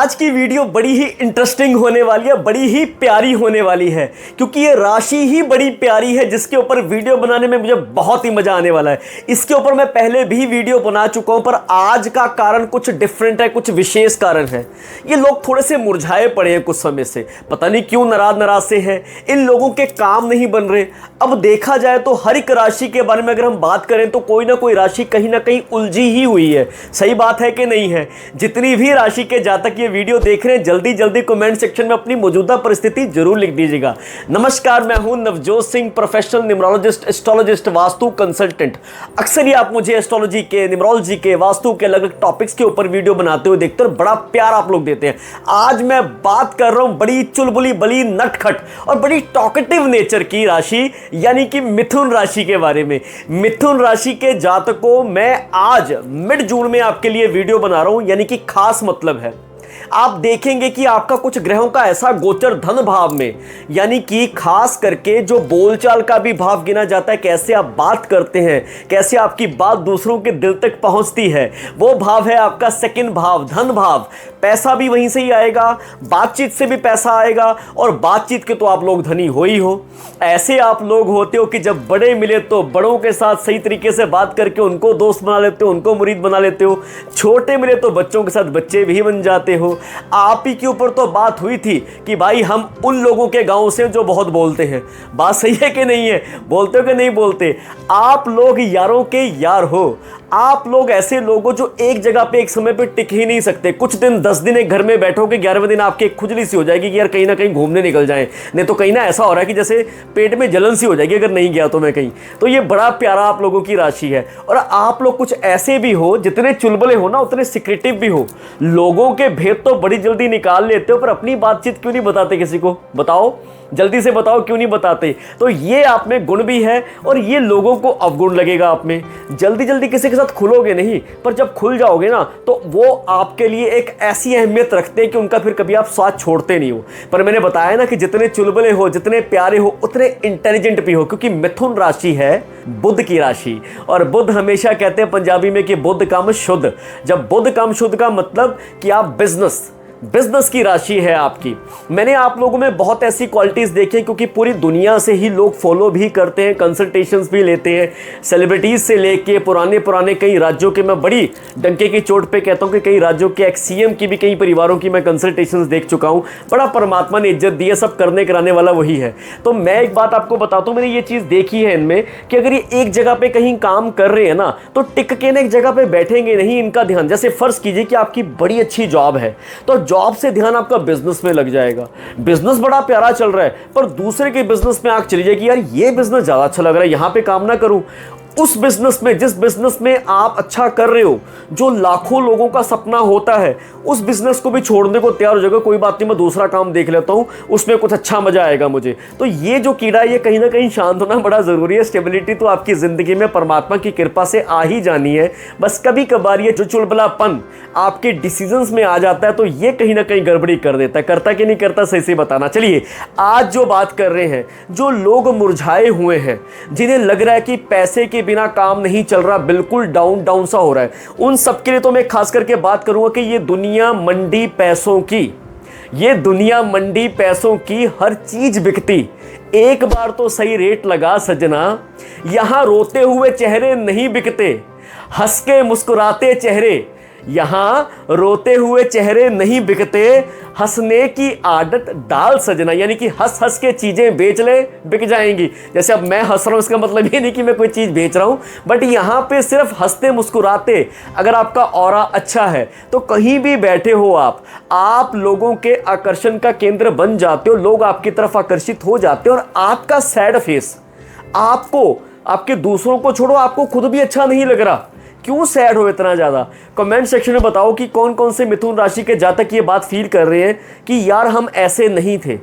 आज की वीडियो बड़ी ही इंटरेस्टिंग होने वाली है, बड़ी ही प्यारी होने वाली है, क्योंकि ये राशि ही बड़ी प्यारी है जिसके ऊपर वीडियो बनाने में मुझे बहुत ही मजा आने वाला है। इसके ऊपर मैं पहले भी वीडियो बना चुका हूं, पर आज का कारण कुछ डिफरेंट है, कुछ विशेष कारण है। ये लोग थोड़े से मुरझाए पड़े हैं कुछ समय से, पता नहीं क्यों नाराज से हैं। इन लोगों के काम नहीं बन रहे। अब देखा जाए तो हर एक राशि के बारे में अगर हम बात करें तो कोई ना कोई राशि कहीं ना कहीं उलझी ही हुई है। सही बात है कि नहीं है? जितनी भी राशि के जातक ये वीडियो देख रहे हैं, जल्दी जल्दी कमेंट सेक्शन में अपनी मौजूदा परिस्थिति जरूर लिख दीजिएगा। नमस्कार, मैं हूं Navjot Singh, professional numerologist, astrologist, vastu consultant. अक्सर ही आप मुझे एस्ट्रोलॉजी के, न्यूमरोलॉजी के, वास्तु के अलग अलग टॉपिक्स के ऊपर वीडियो बनाते हुए देखते हैं और बड़ा प्यार आप लोग देते हैं। आज मैं बात कर रहा हूं बड़ी चुलबुली, बड़ी नटखट और बड़ी टॉकेटिव नेचर की राशि यानी कि मिथुन राशि के बारे में। मिथुन राशि के जातकों, मैं आज मिड जून में आपके लिए वीडियो बना रहा हूं, यानी कि खास मतलब है। आप देखेंगे कि आपका कुछ ग्रहों का ऐसा गोचर धन भाव में, यानी कि खास करके जो बोलचाल का भी भाव गिना जाता है, कैसे आप बात करते हैं, कैसे आपकी बात दूसरों के दिल तक पहुंचती है, वो भाव है आपका सेकंड भाव, धन भाव। पैसा भी वहीं से ही आएगा, बातचीत से भी पैसा आएगा, और बातचीत के तो आप लोग धनी हो ही हो। ऐसे आप लोग होते हो कि जब बड़े मिले तो बड़ों के साथ सही तरीके से बात करके उनको दोस्त बना लेते हो, उनको मुरीद बना लेते हो। छोटे मिले तो बच्चों के साथ बच्चे भी बन जाते हो। आप ही के ऊपर तो बात हुई थी कि भाई हम उन लोगों के गांव से जो बहुत बोलते हैं। बात सही है कि नहीं है? बोलते हो कि नहीं बोलते? आप लोग यारों के यार हो। आप लोग ऐसे लोग हो जो एक जगह पे एक समय पे टिक ही नहीं सकते। कुछ दिन 10 दिन एक घर में बैठोगे, 11वें दिन आपकी एक खुजली सी हो जाएगी कि यार कहीं ना कहीं घूमने निकल जाएं। नहीं तो कहीं ना ऐसा हो रहा है कि जैसे पेट में जलन सी हो जाएगी अगर नहीं गया तो मैं कहीं। तो ये बड़ा प्यारा आप लोगों की राशि है। और आप लोग कुछ ऐसे भी हो, जितने चुलबुले हो ना उतने सिक्रेटिव भी हो। लोगों के भेद तो बड़ी जल्दी निकाल लेते हो, पर अपनी बातचीत क्यों नहीं बताते किसी को? बताओ, जल्दी से बताओ, क्यों नहीं बताते? तो ये आप में गुण भी है और ये लोगों को अवगुण लगेगा आप में। जल्दी जल्दी किसी के साथ खुलोगे नहीं, पर जब खुल जाओगे ना तो वो आपके लिए एक ऐसी अहमियत रखते हैं कि उनका फिर कभी आप साथ छोड़ते नहीं हो। पर मैंने बताया ना कि जितने चुलबुले हो, जितने प्यारे हो, उतने इंटेलिजेंट भी हो, क्योंकि मिथुन राशि है बुध की राशि। और बुध हमेशा कहते हैं पंजाबी में कि बुध कम शुद्ध। जब बुध कम शुद्ध का मतलब कि आप बिजनेस की राशि है आपकी। मैंने आप लोगों में बहुत ऐसी क्वालिटीज देखी हैं, क्योंकि पूरी दुनिया से ही लोग फॉलो भी करते हैं, कंसल्टेशंस भी लेते हैं। सेलिब्रिटीज से लेके पुराने कई राज्यों के, मैं बड़ी डंके की चोट पे कहता हूं कि कई राज्यों के एक्स सीएम की भी, कई परिवारों की मैं कंसल्टेशंस देख चुका हूं। बड़ा परमात्मा ने इज्जत दी है, सब करने कराने वाला वही है। तो मैं एक बात आपको बताता हूं, मैंने ये चीज देखी है इनमें कि अगर ये एक जगह पे कहीं काम कर रहे हैं ना तो टिक के ना एक जगह पे बैठेंगे नहीं। इनका ध्यान, जैसे फर्ज कीजिए कि आपकी बड़ी अच्छी जॉब है तो जॉब से ध्यान आपका बिजनेस में लग जाएगा। बिजनेस बड़ा प्यारा चल रहा है, पर दूसरे के बिजनेस में आंख चली जाएगी, यार ये बिजनेस ज्यादा अच्छा लग रहा है, यहां पे काम ना करूं। उस बिजनेस में, जिस बिजनेस में आप अच्छा कर रहे हो, जो लाखों लोगों का सपना होता है, उस बिजनेस को भी छोड़ने को तैयार हो जाएगा। कोई बात नहीं, मैं दूसरा काम देख लेता हूं, उसमें कुछ अच्छा मजा आएगा मुझे। तो ये जो कीड़ा है, ये कहीं ना कहीं शांत होना बड़ा जरूरी है। स्टेबिलिटी तो आपकी जिंदगी में परमात्मा की कृपा से आ ही जानी है। बस कभी कभार ये जो चुलबुलापन आपके डिसीजंस में आ जाता है तो ये कहीं ना कहीं गड़बड़ी कर देता है। करता कि नहीं करता, सही से बताना। चलिए, आज जो बात कर रहे हैं, जो लोग मुरझाए हुए हैं, जिन्हें लग रहा है कि पैसे के बिना काम नहीं चल रहा, बिल्कुल डाउन सा हो रहा है, उन सबके लिए तो मैं खास करके बात करूंगा कि ये दुनिया मंडी पैसों की, ये दुनिया मंडी पैसों की, हर चीज बिकती। एक बार तो सही रेट लगा सजना, यहां रोते हुए चेहरे नहीं बिकते, हंस के मुस्कुराते चेहरे, यहां रोते हुए चेहरे नहीं बिकते, हंसने की आदत डाल सजना। यानी कि हंस हंस के चीजें बेच ले, बिक जाएंगी। जैसे अब मैं हंस रहा हूं, इसका मतलब ये नहीं कि मैं कोई चीज बेच रहा हूं, बट यहां पे सिर्फ हंसते मुस्कुराते, अगर आपका ऑरा अच्छा है तो कहीं भी बैठे हो आप लोगों के आकर्षण का केंद्र बन जाते हो। लोग आपकी तरफ आकर्षित हो जाते हो, और आपका सैड फेस, आपको, आपके दूसरों को छोड़ो, आपको खुद भी अच्छा नहीं लग रहा। क्यों सैड हो इतना ज़्यादा? कमेंट सेक्शन में बताओ कि कौन कौन से मिथुन राशि के जातक ये बात फील कर रहे हैं कि यार हम ऐसे नहीं थे,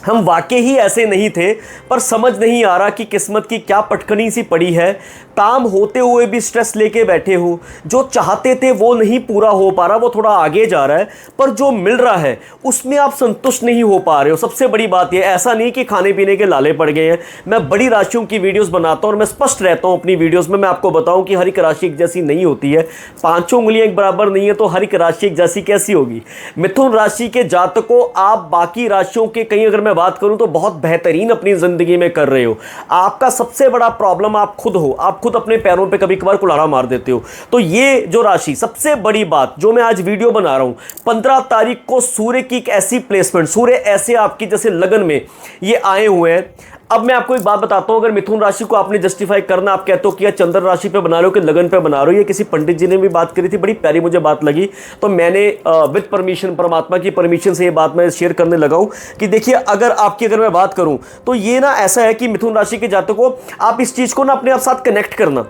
हम वाकई ही ऐसे नहीं थे, पर समझ नहीं आ रहा कि किस्मत की क्या पटकनी सी पड़ी है। काम होते हुए भी स्ट्रेस लेके बैठे हो, जो चाहते थे वो नहीं पूरा हो पा रहा, वो थोड़ा आगे जा रहा है, पर जो मिल रहा है उसमें आप संतुष्ट नहीं हो पा रहे हो। सबसे बड़ी बात यह, ऐसा नहीं कि खाने पीने के लाले पड़ गए हैं। मैं बड़ी राशियों की वीडियोस बनाता हूं और मैं स्पष्ट रहता हूं अपनी वीडियोस में। मैं आपको बताऊं कि हर एक राशि एक जैसी नहीं होती है, पांचों उंगलियां एक बराबर नहीं है, तो हर एक राशि एक जैसी कैसी होगी। मिथुन राशि के जातकों, आप बाकी राशियों के कहीं अगर मैं बात करूं तो बहुत बेहतरीन अपनी जिंदगी में कर रहे हो। आपका सबसे बड़ा प्रॉब्लम आप खुद हो, आप खुद अपने पैरों पे कभी कभार कुल्हाड़ा मार देते हो। तो ये जो राशि, सबसे बड़ी बात जो मैं आज वीडियो बना रहा हूं, 15 तारीख को सूर्य की एक ऐसी प्लेसमेंट, सूर्य ऐसे आपकी जैसे लगन में ये आए हुए हैं। अब मैं आपको एक बात बताता हूं, अगर मिथुन राशि को आपने जस्टिफाई करना, आप कहते हो कि यार चंद्र राशि पे बना रहे हो कि लगन पे बना रहे हो, ये किसी पंडित जी ने भी बात करी थी, बड़ी प्यारी मुझे बात लगी, तो मैंने विद परमिशन, परमात्मा की परमिशन से ये बात मैं शेयर करने लगा हूं कि देखिए, अगर मैं बात करूं तो ये ना ऐसा है कि मिथुन राशि के जातकों, आप इस चीज को ना अपने आप साथ कनेक्ट करना,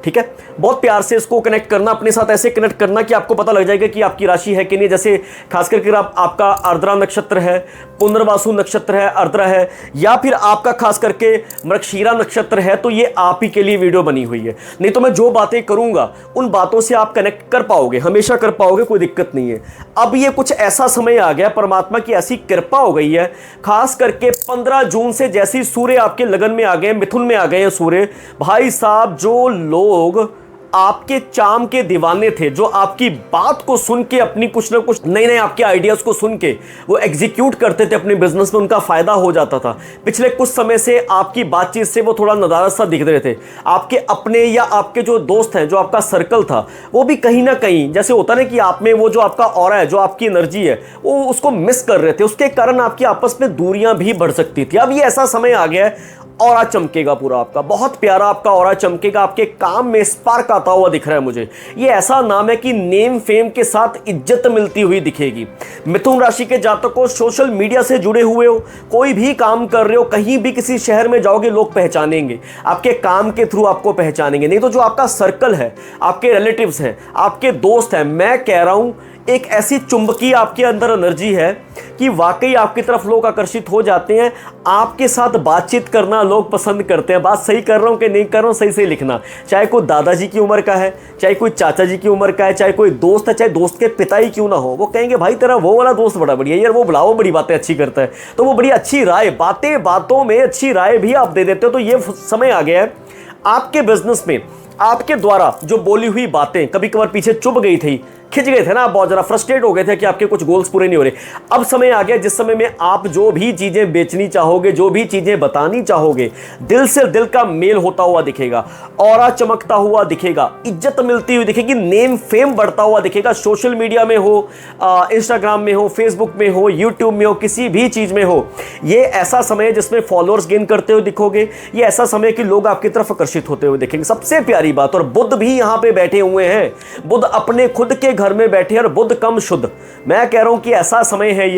ठीक है, बहुत प्यार से इसको कनेक्ट करना, अपने साथ ऐसे कनेक्ट करना कि आपको पता लग जाएगा कि आपकी राशि है कि नहीं। जैसे खास करके आपका आर्द्रा नक्षत्र है, पुनर्वासु नक्षत्र है, आर्द्रा है, या फिर आपका खास करके मृगशीरा नक्षत्र है, तो ये आप ही के लिए वीडियो बनी हुई है। नहीं तो मैं जो बातें करूंगा उन बातों से आप कनेक्ट कर पाओगे, हमेशा कर पाओगे, कोई दिक्कत नहीं है। अब ये कुछ ऐसा समय आ गया, परमात्मा की ऐसी कृपा हो गई है, खास करके 15 जून से जैसे ही सूर्य आपके लगन में आ गए, मिथुन में आ गए हैं सूर्य, भाई साहब, जो लोग आपके चाम के दीवाने थे, जो आपकी बात को सुन के अपनी कुछ ना कुछ नए नए आपके आइडियाज को सुन के वो एग्जीक्यूट करते थे अपने बिजनेस में, उनका फायदा हो जाता था। पिछले कुछ समय से आपकी बातचीत से वो थोड़ा नदारद सा दिख रहे थे। आपके अपने या आपके जो दोस्त हैं, जो आपका सर्कल था, वो भी कहीं ना कहीं, जैसे होता ना कि आप में वो जो आपका ऑरा है, जो आपकी एनर्जी है, वो उसको मिस कर रहे थे। उसके कारण आपकी आपस में दूरियां भी बढ़ सकती थी। अब ये ऐसा समय आ गया है, ऑरा चमकेगा पूरा आपका, बहुत प्यारा आपका ऑरा चमकेगा। आपके काम में स्पार्क आता हुआ दिख रहा है मुझे। ये ऐसा नाम है कि नेम फेम के साथ इज्जत मिलती हुई दिखेगी। मिथुन राशि के जातकों, सोशल मीडिया से जुड़े हुए हो, कोई भी काम कर रहे हो, कहीं भी किसी शहर में जाओगे, लोग पहचानेंगे, आपके काम के थ्रू आपको पहचानेंगे। नहीं तो जो आपका सर्कल है, आपके रिलेटिव्स हैं, आपके दोस्त हैं, मैं कह रहा हूं एक ऐसी चुंबकीय आपके अंदर एनर्जी है कि वाकई आपकी तरफ लोग आकर्षित हो जाते हैं। आपके साथ बातचीत करना लोग पसंद करते हैं। बात सही कर रहा हूं कि नहीं कर रहा हूं, सही सही लिखना। चाहे कोई दादाजी की उम्र का है, चाहे कोई चाचा जी की उम्र का है, चाहे कोई दोस्त है, चाहे दोस्त के पिता ही क्यों ना हो, वो कहेंगे भाई तेरा वो वाला दोस्त बड़ा बढ़िया यार, वो बुलाओ, बड़ी बातें अच्छी करता है। तो वो बड़ी अच्छी राय, बातें बातों में अच्छी राय भी आप दे देते हो। तो ये समय आ गया है आपके बिजनेस में, आपके द्वारा जो बोली हुई बातें कभी कभार पीछे चुभ गई थी, खिंच गए थे ना, आप बहुत ज़रा फ्रस्ट्रेट हो गए थे कि आपके कुछ गोल्स पूरे नहीं हो रहे। अब समय आ गया जिस समय में आप जो भी चीज़ें बेचनी चाहोगे, जो भी चीज़ें बतानी चाहोगे, दिल से दिल का मेल होता हुआ दिखेगा, ऑरा चमकता हुआ दिखेगा, इज्जत मिलती हुई दिखेगी, नेम फेम बढ़ता हुआ दिखेगा। सोशल मीडिया में हो, इंस्टाग्राम में हो, फेसबुक में हो, यूट्यूब में हो, किसी भी चीज़ में हो, ये ऐसा समय है जिसमें फॉलोअर्स गेन करते हुए दिखोगे। ये ऐसा समय है कि लोग आपकी तरफ आकर्षित होते हुए दिखेंगे। सबसे प्यारी बात, और बुध भी यहाँ पे बैठे हुए हैं, बुध अपने खुद के घर में बैठे, और बुध कम शुद्ध। मैं कह रहा हूं कि ऐसा समय है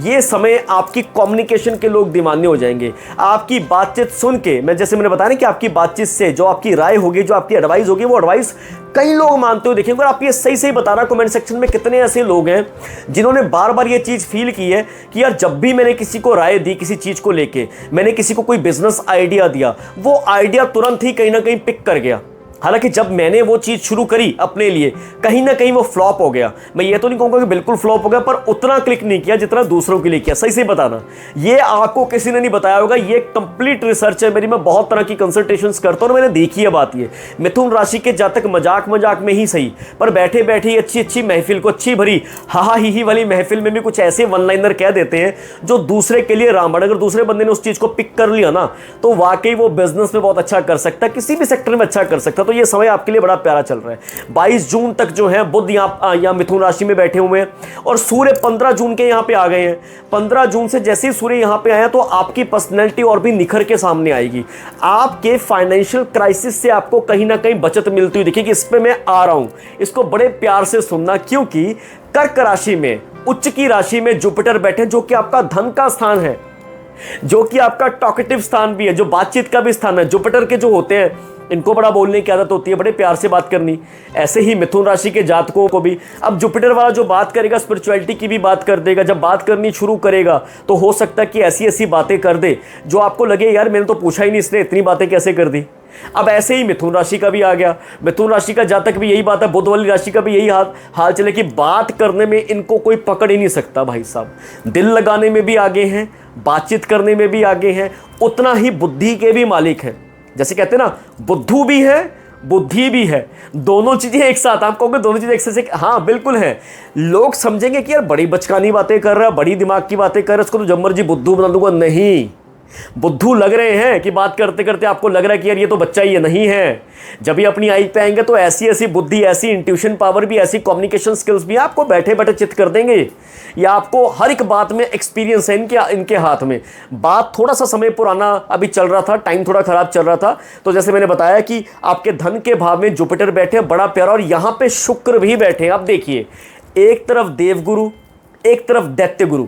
ये समय आपकी कम्युनिकेशन के लोग दीवाने हो जाएंगे। आपकी बातचीत सुन के, मैंने बताया ना कि आपकी बातचीत से जो आपकी राय होगी, जो आपकी एडवाइस होगी, वो एडवाइस कई लोग मानते हुए देखेंगे। और आप ये सही सही बताना कमेंट सेक्शन में, कितने ऐसे लोग हैं जिन्होंने बार बार ये चीज फील की है कि यार जब भी मैंने किसी को राय दी, किसी चीज को लेके, मैंने किसी को कोई बिजनेस आइडिया दिया, वो आइडिया तुरंत ही कहीं ना कहीं पिक कर गया। हालांकि जब मैंने वो चीज़ शुरू करी अपने लिए, कहीं ना कहीं वो फ्लॉप हो गया। मैं ये तो नहीं कहूँगा कि बिल्कुल फ्लॉप हो गया, पर उतना क्लिक नहीं किया जितना दूसरों के लिए किया। सही से बताना, ये आपको किसी ने नहीं बताया होगा, ये कंप्लीट रिसर्च है मेरी। मैं बहुत तरह की कंसल्टेशंस करता हूँ और मैंने देखी है बात ये। मिथुन राशि के जातक मजाक मजाक में ही सही, पर बैठे बैठे अच्छी अच्छी महफिल को, अच्छी भरी हा ही वाली महफिल में भी कुछ ऐसे वन लाइनर कह देते हैं जो दूसरे के लिए रामबाण। अगर दूसरे बंदे ने उस चीज़ को पिक कर लिया ना, तो वाकई वो बिजनेस में बहुत अच्छा कर सकता है, किसी भी सेक्टर में अच्छा कर सकता है। तो ये समय आपके लिए बड़ा प्यारा चल रहा है। 22 जून तक जो है बुध यहाँ मिथुन राशि में बैठे हुए हैं, और सूर्य 15 जून के यहाँ पे आ गए हैं। 15 जून से जैसे ही सूर्य यहाँ पे आया, तो आपकी पर्सनैलिटी और भी निखर के सामने आएगी। आपके फाइनेंशियल क्राइसिस से आपको कहीं ना कहीं बचत मिलती हुई दिखेगी। इस पे मैं आ रहा हूं, इसको बड़े प्यार से सुनना, क्योंकि कर्क राशि में, उच्च की राशि में जुपिटर बैठे, जो कि आपका धन का स्थान है, जो कि आपका टॉकेटिव स्थान भी है, जो बातचीत का भी स्थान है। जुपिटर के जो होते हैं इनको बड़ा बोलने की आदत होती है, बड़े प्यार से बात करनी। ऐसे ही मिथुन राशि के जातकों को भी अब जुपिटर वाला जो बात करेगा स्पिरिचुअलिटी की भी बात कर देगा। जब बात करनी शुरू करेगा तो हो सकता है कि ऐसी ऐसी बातें कर दे जो आपको लगे यार मैंने तो पूछा ही नहीं, इसने इतनी बातें कैसे कर दी। अब ऐसे ही मिथुन राशि का भी आ गया। मिथुन राशि का जातक भी यही बात है, बुध वाली राशि का भी यही हाल चले कि बात करने में इनको कोई पकड़ ही नहीं सकता भाई साहब। दिल लगाने में भी आगे हैं, बातचीत करने में भी आगे हैं, उतना ही बुद्धि के भी मालिक हैं। जैसे कहते हैं ना, बुद्धू भी है बुद्धि भी है, दोनों चीजें एक साथ। आप कहोगे दोनों चीजें एक साथ, हाँ बिल्कुल है। लोग समझेंगे कि यार बड़ी बचकानी बातें कर रहा है, बड़ी दिमाग की बातें कर रहा है, इसको तो जब मर्जी बुद्धू बना दूंगा। नहीं, बुद्धू लग रहे हैं कि बात करते करते आपको लग रहा है कि यार ये तो बच्चा ही है, नहीं है। जब भी अपनी आई पे आएंगे तो ऐसी ऐसी बुद्धि, ऐसी इंट्यूशन पावर भी, ऐसी कम्युनिकेशन स्किल्स भी आपको बैठे बैठे चित कर देंगे। या आपको हर एक बात में एक्सपीरियंस है इनके हाथ में। बात थोड़ा सा समय पुराना अभी चल रहा था, टाइम थोड़ा खराब चल रहा था, तो जैसे मैंने बताया कि आपके धन के भाव में जुपिटर बैठे, बड़ा प्यारा, और यहां पे शुक्र भी बैठे। आप देखिए, एक तरफ देवगुरु, एक तरफ दैत्य गुरु।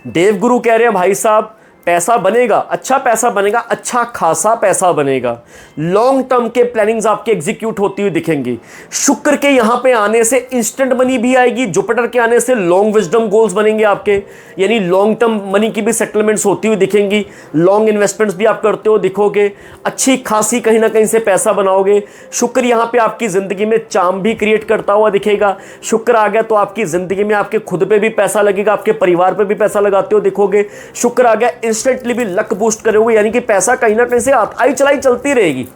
देवगुरु कह रहे हैं भाई साहब पैसा बनेगा, अच्छा पैसा बनेगा, अच्छा खासा पैसा बनेगा, लॉन्ग टर्म के प्लानिंग्स आपके एग्जीक्यूट होती हुई दिखेंगी। शुक्र के यहां पे आने से इंस्टेंट मनी भी आएगी, जुपिटर के आने से लॉन्ग विजडम गोल्स बनेंगे आपके, यानी लॉन्ग टर्म मनी की भी सेटलमेंट्स होती हुई दिखेंगी। लॉन्ग इन्वेस्टमेंट्स भी आप करते हो दिखोगे, अच्छी खासी कहीं ना कहीं से पैसा बनाओगे। शुक्र यहां पे आपकी जिंदगी में चार्म भी क्रिएट करता हुआ दिखेगा। शुक्र आ गया तो आपकी जिंदगी में आपके खुद पे भी पैसा लगेगा, आपके परिवार पे भी पैसा लगाते हो दिखोगे। शुक्र आ गया, इंस्टेंटली भी लक बूस्ट करोगे, यानी कि पैसा कहीं ना कहीं से आई चलाई चलती रहेगी।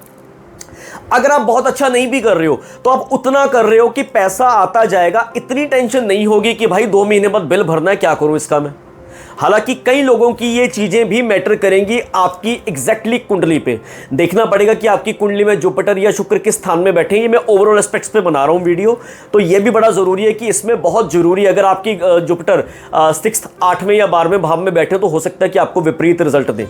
अगर आप बहुत अच्छा नहीं भी कर रहे हो तो आप उतना कर रहे हो कि पैसा आता जाएगा, इतनी टेंशन नहीं होगी कि भाई 2 महीने बाद बिल भरना है, क्या करूं इसका मैं। हालांकि कई लोगों की ये चीजें भी मैटर करेंगी आपकी एग्जैक्टली कुंडली पे। देखना पड़ेगा कि आपकी कुंडली में जुपिटर या शुक्र किस स्थान में बैठे हैं। ये मैं ओवरऑल एस्पेक्ट्स पे बना रहा हूं वीडियो, तो ये भी बड़ा जरूरी है कि इसमें बहुत जरूरी है। अगर आपकी जुपिटर 6th 8वें या 12वें भाव में बैठे तो हो सकता है कि आपको विपरीत रिजल्ट दें,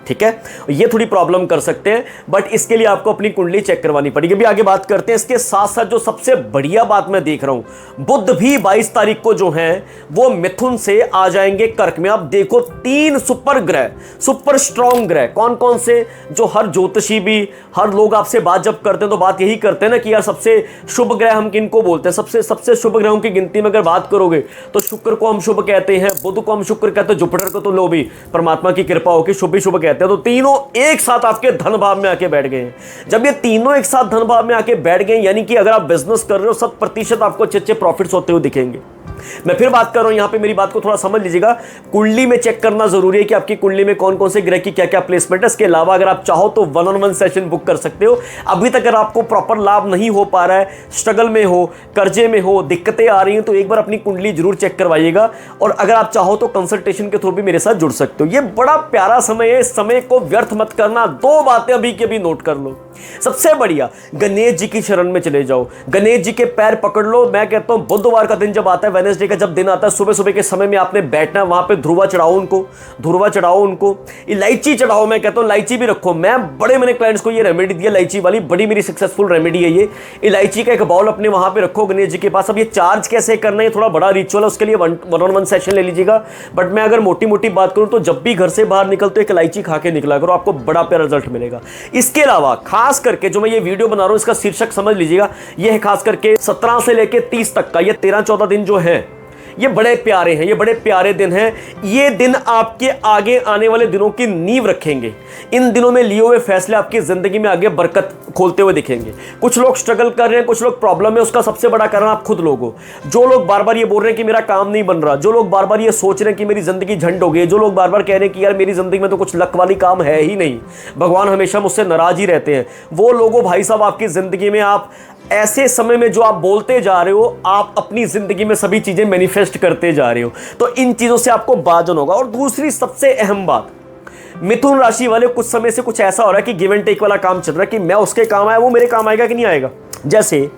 ठीक है। ये थोड़ी प्रॉब्लम कर सकते हैं, बट इसके लिए आपको अपनी कुंडली चेक करवानी पड़ेगी। अभी आगे बात करते हैं। इसके साथ साथ जो सबसे बढ़िया बात मैं देख रहा हूं, बुध भी 22 तारीख को जो है वो मिथुन से आ जाएंगे कर्क में। आप देखो 3 सुपर ग्रह, सुपर स्ट्रॉन्ग ग्रह, कौन कौन से, जो हर ज्योतिषी भी, हर लोग आपसे बात जब करते हैं तो बात यही करते हैं ना कि यार सबसे शुभ ग्रह हम किनको बोलते हैं। सबसे शुभ ग्रहों की गिनती में अगर बात करोगे तो शुक्र को हम शुभ कहते हैं, बुध को हम शुक्र कहते हैं, जुपिटर को तो लो भी परमात्मा की कृपा होगी शुभ ही शुभ कहते हैं। तो तीनों एक साथ आपके धन भाव में आके बैठ गए हैं। जब ये तीनों एक साथ धन भाव में आके बैठ गए, यानी कि अगर आप बिजनेस कर रहे हो 100% आपको अच्छे अच्छे प्रॉफिट्स होते हुए दिखेंगे। मैं फिर बात कर रहा हूं, यहां पे मेरी बात को थोड़ा समझ लीजिएगा। कुंडली में चेक करना जरूरी है कि आपकी कुंडली में कौन कौन से ग्रह की क्या क्या प्लेसमेंट है। इसके अलावा अगर आप चाहो तो 1-on-1 सेशन बुक कर सकते हो। अभी तक अगर आपको प्रॉपर लाभ नहीं हो पा रहा है, स्ट्रगल में हो, कर्जे में हो, दिक्कतें आ रही हैं, तो एक बार अपनी कुंडली जरूर चेक करवाइएगा। और अगर आप चाहो तो कंसल्टेशन के थ्रू भी मेरे साथ जुड़ सकते हो। ये बड़ा प्यारा समय है, इस समय को व्यर्थ मत करना। 2 बातें अभी के भी नोट कर लो। सबसे बढ़िया, गणेश जी की शरण में चले जाओ, गणेश जी के पैर पकड़ लो। मैं कहता हूं बुधवार का दिन जब आता है, वेडनेसडे का जब दिन आता है, सुबह सुबह के समय में आपने बैठना है, वहां पे ध्रुवा चढ़ाओ उनको, इलायची चढ़ाओ। मैं कहता हूं इलायची भी रखो। मैंने क्लाइंट्स को ये रेमेडी दी, इलायची वाली, बड़ी मेरी सक्सेसफुल रेमेडी है ये। इलायची का एक बाउल अपने वहां पे रखो गणेश जी के पास। अब ये चार्ज कैसे करना है, थोड़ा बड़ा रिचुअल है, उसके लिए 1-on-1 सेशन ले लीजिएगा। बट मैं अगर मोटी मोटी बात करूं तो जब भी घर से बाहर निकलते एक इलायची खा के निकला करो, आपको बड़ा प्यारा रिजल्ट मिलेगा। इसके अलावा खास करके जो मैं ये वीडियो बना रहा हूं, इसका शीर्षक समझ लीजिएगा, ये है खास करके 17 से लेके 30 तक का, ये 13-14 दिन जो है ये बड़े प्यारे हैं, ये बड़े प्यारे दिन हैं। ये दिन आपके आगे आने वाले दिनों की नींव रखेंगे। इन दिनों में लिए हुए फैसले आपकी जिंदगी में आगे बरकत खोलते हुए दिखेंगे। कुछ लोग स्ट्रगल कर रहे हैं, कुछ लोग प्रॉब्लम में, उसका सबसे बड़ा कारण आप खुद लोग हो। जो लोग बार बार ये बोल रहे हैं कि मेरा काम नहीं बन रहा, जो लोग बार बार ये सोच रहे हैं कि मेरी जिंदगी झंड हो गई, जो लोग बार बार कह रहे हैं कि यार मेरी जिंदगी में तो कुछ लक वाली काम है ही नहीं, भगवान हमेशा मुझसे नाराज ही रहते हैं, वो लोगों भाई साहब आपकी जिंदगी में आप ऐसे समय में जो आप बोलते जा रहे हो, आप अपनी जिंदगी में सभी चीजें मैनिफेस्ट करते जा रहे हो। तो इन चीजों से आपको बाजन होगा। और दूसरी सबसे अहम बात, मिथुन राशि वाले कुछ समय से कुछ ऐसा हो रहा है कि गिव एंड टेक वाला काम चल रहा है कि मैं उसके काम आया, वो मेरे काम आएगा कि नहीं आएगा। जैसे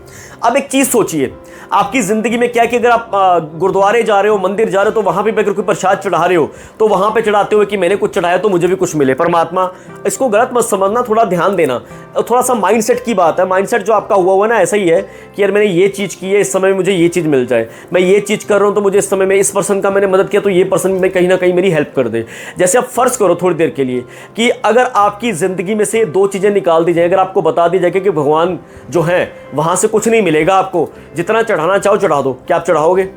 अब एक चीज सोचिए, आपकी ज़िंदगी में क्या है कि अगर आप गुरुद्वारे जा रहे हो, मंदिर जा रहे हो, तो वहाँ पे अगर कोई प्रसाद चढ़ा रहे हो तो वहाँ पे चढ़ाते हुए कि मैंने कुछ चढ़ाया तो मुझे भी कुछ मिले। परमात्मा, इसको गलत मत समझना, थोड़ा ध्यान देना। थोड़ा सा माइंडसेट की बात है। माइंडसेट जो आपका हुआ ना ऐसा ही है कि यार मैंने ये चीज़ की है, इस समय में मुझे ये चीज़ मिल जाए, मैं ये चीज़ कर रहा हूँ तो मुझे इस समय में इस पर्सन का मैंने मदद किया तो ये पर्सन में कहीं ना कहीं मेरी हेल्प कर दे। जैसे आप फर्ज करो थोड़ी देर के लिए कि अगर आपकी ज़िंदगी में से 2 चीज़ें निकाल दी जाए, अगर आपको बता दी जाए कि भगवान जो है वहाँ से कुछ नहीं मिलेगा, आपको जितना चढ़ाना चाहो चढ़ा दो, क्या आप चढ़ाओगे?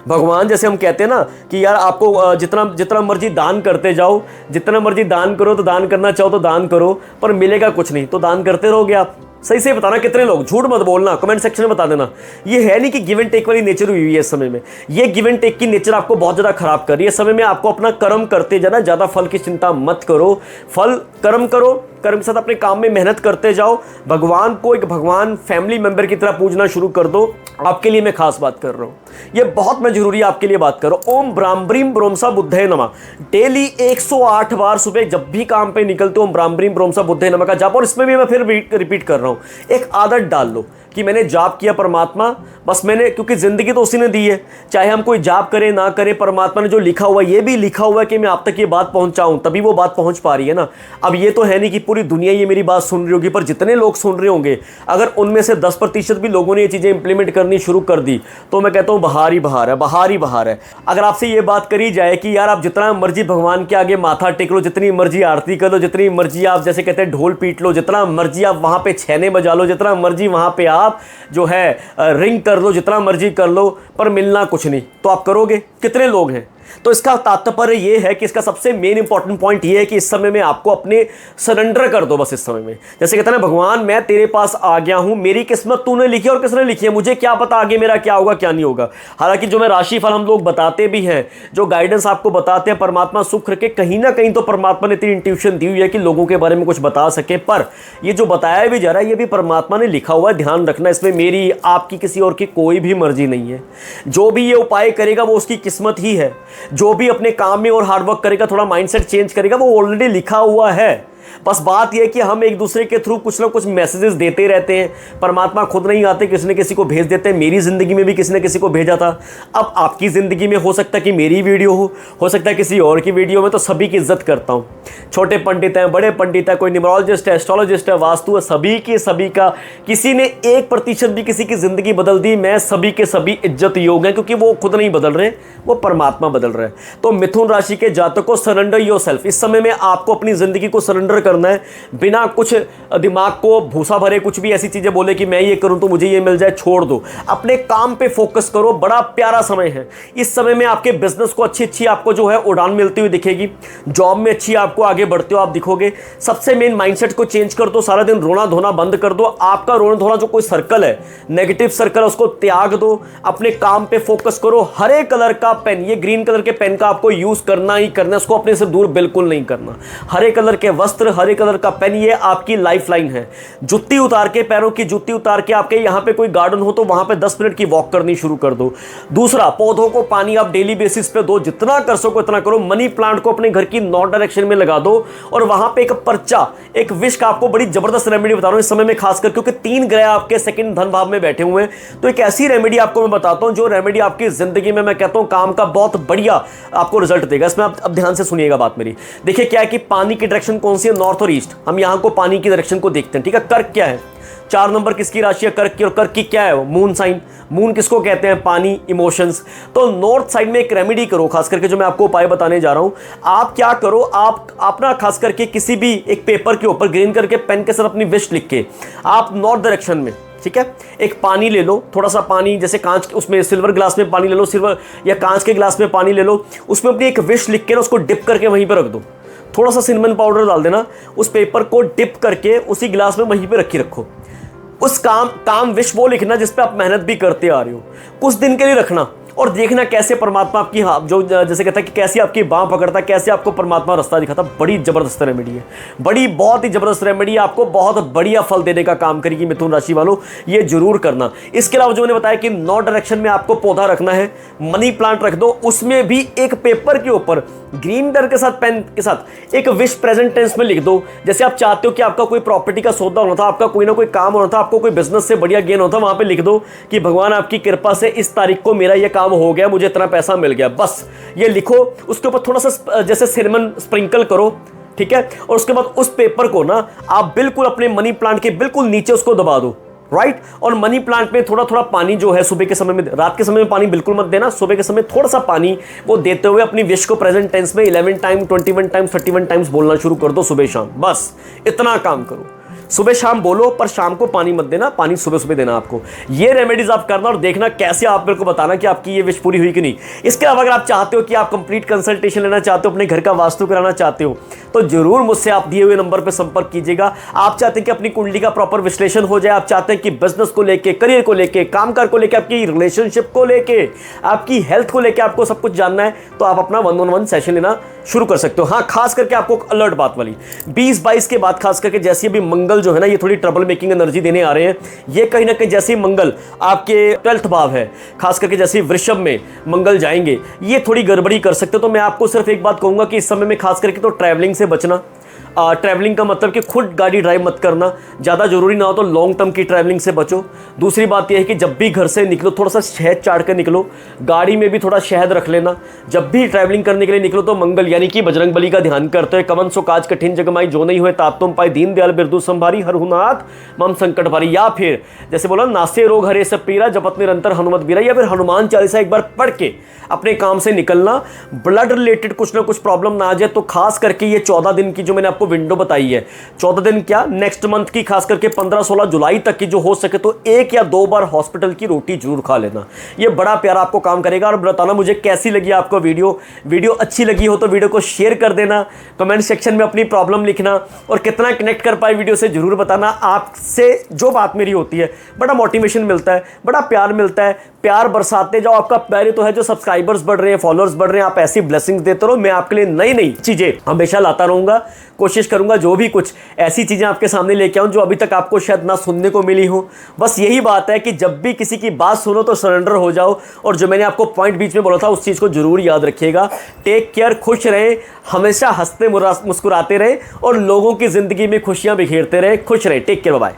भगवान जैसे हम कहते हैं ना कि यार आपको जितना जितना मर्जी दान करते जाओ, जितना मर्जी दान करो, तो दान करना चाहो तो दान करो, पर मिलेगा कुछ नहीं, तो दान करते रहोगे आप। सही से बताना कितने लोग, झूठ मत बोलना, कमेंट सेक्शन में बता देना। ये है नहीं कि गिव एंड टेक वाली नेचर हुई है इस समय में, ये गिव एंड टेक की नेचर आपको बहुत ज़्यादा खराब कर रही है। इस समय में आपको अपना कर्म करते जाना, ज़्यादा फल की चिंता मत करो, फल कर्म करो, कर्म के साथ अपने काम में मेहनत करते जाओ। भगवान को एक भगवान फैमिली मेंबर की तरह पूजना शुरू कर दो। आपके लिए मैं खास बात कर रहा हूँ, ये बहुत मैं जरूरी आपके लिए बात कर रहा हूँ। ओम ब्राह्मणीम ब्रोमसा बुद्धे नमः, डेली 108 बार सुबह जब भी काम पे निकलते हो ओम ब्राह्मणीम ब्रोमसा बुद्धे नमः का जाप। और इसमें भी मैं फिर रिपीट कर रहा हूँ, एक आदत डाल लो कि मैंने जाप किया परमात्मा, बस मैंने, क्योंकि ज़िंदगी तो उसी ने दी है, चाहे हम कोई जाप करें ना करें, परमात्मा ने जो लिखा हुआ है, ये भी लिखा हुआ है कि मैं आप तक ये बात पहुंचाऊं, तभी वो बात पहुंच पा रही है ना। अब ये तो है नहीं कि पूरी दुनिया ये मेरी बात सुन रही होगी, पर जितने लोग सुन रहे होंगे, अगर उनमें से 10% भी लोगों ने ये चीज़ें इंप्लीमेंट करनी शुरू कर दी, तो मैं कहता हूँ बहार ही बहार है, बहार ही बहार है। अगर आपसे ये बात करी जाए कि यार आप जितना मर्जी भगवान के आगे माथा टेक लो, जितनी मर्जी आरती कर लो, जितनी मर्जी आप जैसे कहते हैं ढोल पीट लो, जितना मर्जी आप वहाँ पे छैने बजा लो, जितना मर्जी वहाँ पे आप जो है रिंग कर लो, जितना मर्जी कर लो, पर मिलना कुछ नहीं, तो आप करोगे? कितने लोग हैं? तो इसका तात्पर्य ये है कि इसका सबसे मेन इंपॉर्टेंट पॉइंट ये है कि इस समय में आपको अपने सरेंडर कर दो बस। इस समय में जैसे कहते हैं ना, भगवान मैं तेरे पास आ गया हूं, मेरी किस्मत तूने लिखी और किसने लिखी है, मुझे क्या पता आगे मेरा क्या होगा क्या नहीं होगा। हालांकि जो मैं राशिफल हम लोग बताते भी हैं, जो गाइडेंस आपको बताते हैं, परमात्मा सुख रखे, कहीं ना कहीं तो परमात्मा ने इतनी इंट्यूशन दी हुई है कि लोगों के बारे में कुछ बता सके, पर ये जो बताया भी जा रहा है ये भी परमात्मा ने लिखा हुआ है। ध्यान रखना, इसमें मेरी आपकी किसी और की कोई भी मर्जी नहीं है। जो भी ये उपाय करेगा वो उसकी किस्मत ही है। जो भी अपने काम में और हार्डवर्क करेगा, थोड़ा माइंडसेट चेंज करेगा, वो ऑलरेडी लिखा हुआ है। बस बात यह है कि हम एक दूसरे के थ्रू कुछ ना कुछ मैसेजेस देते रहते हैं। परमात्मा खुद नहीं आते, किसी न किसी को भेज देते हैं। मेरी ज़िंदगी में भी किसी न किसी को भेजा था। अब आपकी ज़िंदगी में हो सकता है कि मेरी वीडियो हो सकता है किसी और की वीडियो में, तो सभी की इज्जत करता हूँ। छोटे पंडित हैं, बड़े पंडित हैं, कोई न्यूमरोलॉजिस्ट है, एस्ट्रोलॉजिस्ट है, वास्तु है, सभी की सभी का, किसी ने 1% भी किसी की ज़िंदगी बदल दी, मैं सभी के सभी इज्जत योग हैं, क्योंकि वो खुद नहीं बदल रहे, वो परमात्मा बदल रहे हैं। तो मिथुन राशि के जातकों, सरेंडर योरसेल्फ। इस समय में आपको अपनी ज़िंदगी को सरेंडर करना है, बिना कुछ दिमाग को भूसा भरे कुछ भी ऐसी चीजें बोले कि मैं ये करूं तो मुझे ये मिल जाए, छोड़ दो। अपने काम पे फोकस करो। बड़ा प्यारा समय है। इस समय में आपके बिजनेस को अच्छी आपको जो है उड़ान मिलती हुई दिखेगी। जॉब में अच्छी आपको आगे बढ़ते हो आप दिखोगे। सबसे मेन माइंडसेट को चेंज कर दो। सारा दिन रोना धोना बंद कर दो। आपका रोना धोना जो कोई सर्कल है, नेगेटिव सर्कल, उसको त्याग दो। अपने काम पे फोकस करो। हरे कलर का पेन, ये ग्रीन कलर के पेन का आपको यूज करना ही करना है, उसको अपने से दूर बिल्कुल नहीं करना। हरे कलर के वस्त्र, हरे कलर का पेन, ये आपकी लाइफ लाइन है। जुत्ती उतार के, पैरों की जुत्ती उतार के, आपके यहां पे कोई गार्डन हो तो वहां पे 10 मिनट की वॉक करनी शुरू कर दो। दूसरा, पौधों को पानी आप डेली बेसिस पे दो, जितना कर सको इतना करो। मनी प्लांट को अपने घर की नॉर्थ डायरेक्शन में लगा दो और वहां पे एक पर्चा, एक विश का आपको बड़ी जबरदस्त रेमेडी बता रहा हूं इस समय में, खासकर क्योंकि 3 ग्रह आपके सेकंड धन भाव में बैठे हुए हैं। तो एक ऐसी रेमेडी आपको मैं बताता हूं जो रेमेडी आपकी जिंदगी में, मैं कहता हूं, काम का बहुत बढ़िया आपको रिजल्ट देगा। इसमें आप अब ध्यान से सुनिएगा बात मेरी। देखिए क्या है कि पानी की डायरेक्शन कौन सी है, नॉर्थ और ईस्ट। हम यहां को पानी की डायरेक्शन को देखते हैं, ठीक है। कर्क क्या है, 4 नंबर किसकी राशि है, कर्क की। और कर्क की क्या है, मून साइन। मून किसको कहते हैं, पानी, इमोशंस। तो नॉर्थ साइड में एक रेमेडी करो, खास करके जो मैं आपको उपाय बताने जा रहा हूं। आप क्या करो, आप अपना खास करके किसी भी एक पेपर के ऊपर ग्रीन करके पेन के साथ अपनी विश लिख के आप नॉर्थ डायरेक्शन में, ठीक है, एक पानी ले लो, थोड़ा सा पानी, जैसे कांच, उसमें सिल्वर ग्लास में पानी ले लो, सिल्वर या कांच के ग्लास में पानी ले लो, उसमें अपनी एक विश लिख के ना उसको डिप करके वहीं पर रख दो। थोड़ा सा सिनेमन पाउडर डाल देना, उस पेपर को डिप करके उसी गिलास में वहीं पे रखी रखो। उस काम विश वो लिखना जिस पे आप मेहनत भी करते आ रहे हो। कुछ दिन के लिए रखना और देखना कैसे परमात्मा आपकी जो जैसे कहता है कि कैसे आपकी बाँह पकड़ता है, कैसे आपको परमात्मा रास्ता दिखाता। बड़ी जबरदस्त रेमेडी है, बड़ी बहुत ही जबरदस्त रेमेडी है, आपको बहुत बढ़िया फल देने का काम करेगी मिथुन राशि वालों, ये जरूर करना। इसके अलावा जो मैंने बताया कि 9 डायरेक्शन में आपको पौधा रखना है, मनी प्लांट रख दो, उसमें भी एक पेपर के ऊपर ग्रीन कलर के साथ पेन के साथ एक विश प्रेजेंट टेंस में लिख दो। जैसे आप चाहते हो कि आपका कोई प्रॉपर्टी का सौदा होना था, आपका कोई ना कोई काम होना था, आपको कोई बिजनेस से बढ़िया गेन होता, वहां पे लिख दो कि भगवान आपकी कृपा से इस तारीख को मेरा ये काम हो गया, मुझे इतना पैसा मिल गया। बस ये लिखो, उसके ऊपर थोड़ा सा जैसे सिनेमन स्प्रिंकल करो, ठीक है। और उसके बाद उस पेपर को ना आप बिल्कुल अपने मनी प्लांट के बिल्कुल नीचे उसको दबा दो, राइट। और मनी प्लांट में थोड़ा थोड़ा पानी जो है सुबह के समय में, रात के समय में पानी बिल्कुल मत देना, सुबह के समय थोड़ा सा पानी वो देते हुए अपनी विश को प्रेजेंट टेंस में 11 टाइम 21 टाइम्स 31 टाइम्स बोलना शुरू कर दो सुबह शाम। बस इतना काम करो, सुबह शाम बोलो, पर शाम को पानी मत देना, पानी सुबह सुबह देना आपको। ये रेमेडीज आप करना और देखना कैसे आप मेरे को बताना कि आपकी ये विश पूरी हुई कि नहीं। इसके अलावा अगर आप चाहते हो कि आप कंप्लीट कंसल्टेशन लेना चाहते हो, अपने घर का वास्तु कराना चाहते हो, तो जरूर मुझसे आप दिए हुए नंबर पर संपर्क कीजिएगा। आप चाहते हैं कि अपनी कुंडली का प्रॉपर विश्लेषण हो जाए, आप चाहते हैं कि बिजनेस को लेके, करियर को लेके, कामकाज को लेके, आपकी रिलेशनशिप को लेके, आपकी हेल्थ को लेके आपको सब कुछ जानना है, तो आप अपना 1-on-1 सेशन लेना शुरू कर सकते हो। हाँ, खास करके आपको अलर्ट बात वाली 20-22 के बाद खास करके जैसे अभी मंगल जो है ना, ये थोड़ी ट्रबल मेकिंग एनर्जी देने आ रहे हैं। ये कहीं ना कहीं जैसे मंगल आपके 12th भाव है, खास करके जैसे वृषभ में मंगल जाएंगे, ये थोड़ी गड़बड़ी कर सकते हो। तो मैं आपको सिर्फ एक बात कहूंगा कि इस समय में खास करके तो ट्रैवलिंग से बचना। ट्रैवलिंग का मतलब कि खुद गाड़ी ड्राइव मत करना, ज़्यादा जरूरी ना हो तो लॉन्ग टर्म की ट्रैवलिंग से बचो। दूसरी बात यह है कि जब भी घर से निकलो थोड़ा सा शहद चाट कर निकलो, गाड़ी में भी थोड़ा शहद रख लेना। जब भी ट्रैवलिंग करने के लिए निकलो तो मंगल यानी कि बजरंग बली का ध्यान करते हुए, कवन सो काज कठिन जगमाई जो नहीं हुए तात तुम पाई, दीन दयाल बिरदु संभारी हर हुनाथ मम संकट भारी। या फिर जैसे बोला नासे रोग हरे सब पीरा जपत निरंतर हनुमत बीरा, या फिर हनुमान चालीसा एक बार पढ़ के अपने काम से निकलना। ब्लड रिलेटेड कुछ ना कुछ प्रॉब्लम ना आ जाए तो खास करके ये 14 दिन की जो मैंने आपको विंडो बताई है, 14 दिन क्या नेक्स्ट मंथ की, खास करके 15-16 जुलाई तक की जो हो सके तो 1 या 2 बार हॉस्पिटल की रोटी जरूर खा लेना। ये बड़ा प्यारा आपको काम करेगा। और बताना मुझे कैसी लगी आपको वीडियो अच्छी लगी हो तो वीडियो को शेयर कर देना, कमेंट सेक्शन में अपनी प्रॉब्लम लिखना और कितना कनेक्ट कर पाए वीडियो से जरूर बताना। आपसे जो बात मेरी होती है बड़ा मोटिवेशन मिलता है, बड़ा प्यार मिलता है। प्यार बरसाते जाओ, आपका प्यार ही तो है जो सब्सक्राइबर्स बढ़ रहे हैं, फॉलोअर्स बढ़ रहे हैं। आप ऐसी ब्लेसिंग्स देते रहो, मैं आपके लिए नई नई चीजें हमेशा लाता रहूंगा। कोशिश करूंगा जो भी कुछ ऐसी चीजें आपके सामने लेके आऊं जो अभी तक आपको शायद ना सुनने को मिली हो। बस यही बात है कि जब भी किसी की बात सुनो तो सरेंडर हो जाओ, और जो मैंने आपको पॉइंट बीच में बोला था उस चीज को जरूर याद रखिएगा। टेक केयर, खुश रहे, हमेशा हंसते मुस्कुराते रहे और लोगों की जिंदगी में खुशियां बिखेरते रहे। खुश रहे, टेक केयर, बाय।